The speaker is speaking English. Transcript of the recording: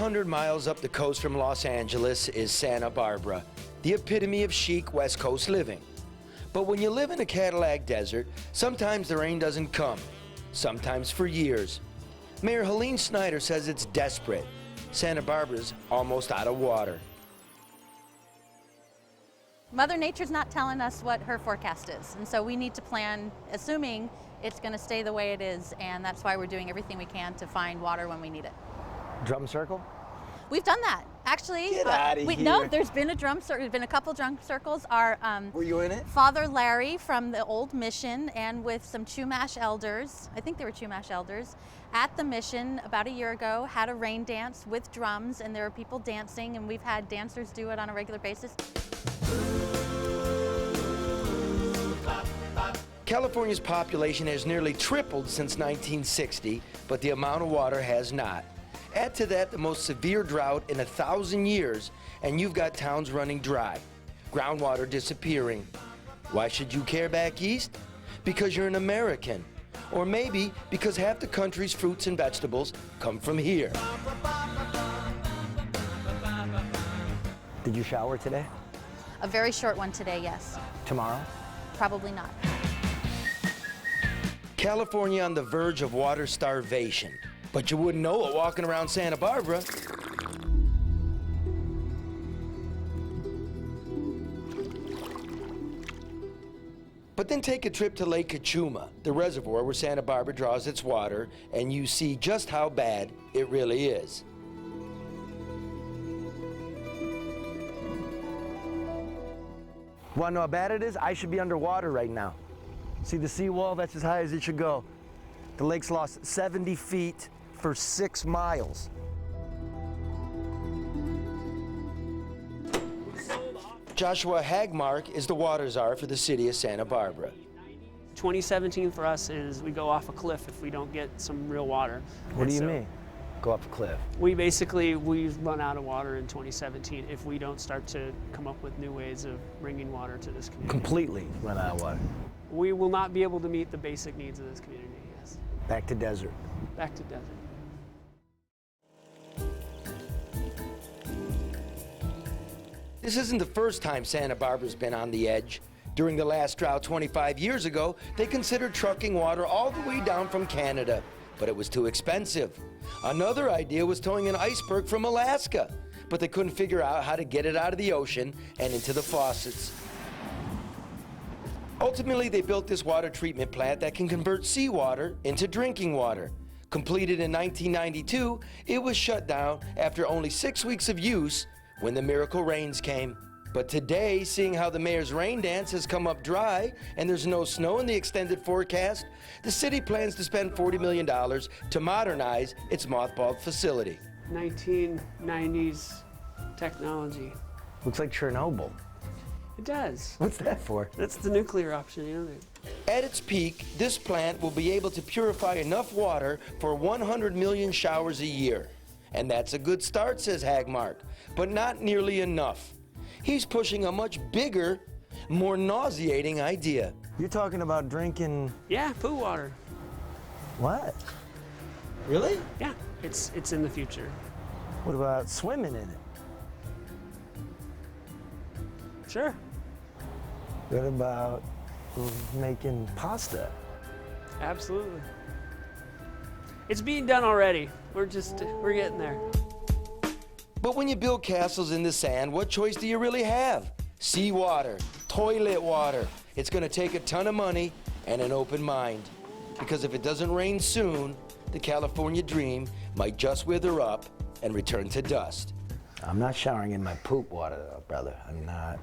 400 miles up the coast from Los Angeles is Santa Barbara, the epitome of chic West Coast living. But when you live in a Cadillac desert, sometimes the rain doesn't come, sometimes for years. Mayor Helene Snyder says it's desperate. Santa Barbara's almost out of water. Mother Nature's not telling us what her forecast is, and so we need to plan assuming it's going to stay the way it is, and that's why we're doing everything we can to find water when we need it. Drum circle? We've done that, actually. Get outta here. No, there's been a drum circle. There's been a couple drum circles. Our Were you in it? Father Larry from the old mission, and with some Chumash elders, I think they were Chumash elders, at the mission about a year ago, had a rain dance with drums, and there were people dancing, and we've had dancers do it on a regular basis. California's population has nearly tripled since 1960, but the amount of water has not. Add to that the most severe drought in 1,000 years, and you've got towns running dry, groundwater disappearing. Why should you care back east? Because you're an American. Or maybe because half the country's fruits and vegetables come from here. Did you shower today? A very short one today, yes. Tomorrow? Probably not. California on the verge of water starvation. But you wouldn't know it walking around Santa Barbara. But then take a trip to Lake Cachuma, the reservoir where Santa Barbara draws its water, and you see just how bad it really is. Want to know how bad it is? I should be underwater right now. See the seawall? That's as high as it should go. The lake's lost 70 feet for 6 miles. Joshua Hagmark is the water czar for the city of Santa Barbara. 2017 for us is we go off a cliff if we don't get some real water. What do you mean? Go off a cliff? We run out of water in 2017 if we don't start to come up with new ways of bringing water to this community. Completely run out of water. We will not be able to meet the basic needs of this community, yes. Back to desert. Back to desert. This isn't the first time Santa Barbara's been on the edge. During the last drought 25 years ago, they considered trucking water all the way down from Canada, but it was too expensive. Another idea was towing an iceberg from Alaska, but they couldn't figure out how to get it out of the ocean and into the faucets. Ultimately, they built this water treatment plant that can convert seawater into drinking water. Completed in 1992, it was shut down after only 6 weeks of use when the miracle rains came. But today, seeing how the mayor's rain dance has come up dry and there's no snow in the extended forecast, the city plans to spend $40 million to modernize its mothballed facility. 1990s technology. Looks like Chernobyl. It does. What's that for? That's the nuclear option, you know. At its peak, this plant will be able to purify enough water for 100 million showers a year. And that's a good start, says Hagmark, but not nearly enough. He's pushing a much bigger, more nauseating idea. You're talking about drinking... Yeah, poo water. What? Really? Yeah, it's in the future. What about swimming in it? Sure. What about making pasta? Absolutely. It's being done already. We're getting there. But when you build castles in the sand, what choice do you really have? Seawater, toilet water. It's going to take a ton of money and an open mind. Because if it doesn't rain soon, the California dream might just wither up and return to dust. I'm not showering in my poop water, though, brother. I'm not.